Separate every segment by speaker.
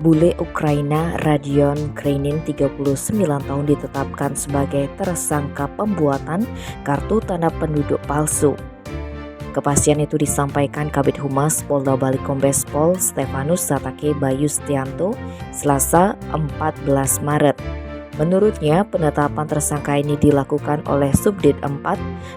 Speaker 1: Bule Ukraina Radion Kreinin 39 tahun ditetapkan sebagai tersangka pembuatan kartu tanda penduduk palsu. Kepastian itu disampaikan Kabid Humas Polda Bali Kombes Pol Stefanus Satake Bayustianto Selasa 14 Maret. Menurutnya, penetapan tersangka ini dilakukan oleh Subdit 4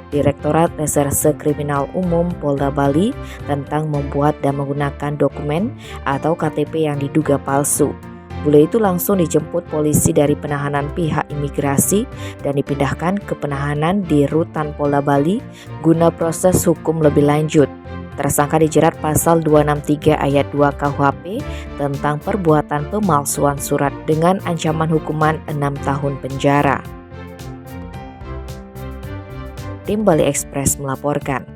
Speaker 1: Direktorat Reserse Kriminal Umum Polda Bali tentang membuat dan menggunakan dokumen atau KTP yang diduga palsu. Bule itu langsung dijemput polisi dari penahanan pihak imigrasi dan dipindahkan ke penahanan di Rutan Polda Bali guna proses hukum lebih lanjut. Tersangka dijerat pasal 263 ayat 2 KUHP tentang perbuatan pemalsuan surat dengan ancaman hukuman 6 tahun penjara. Tim Bali Express melaporkan.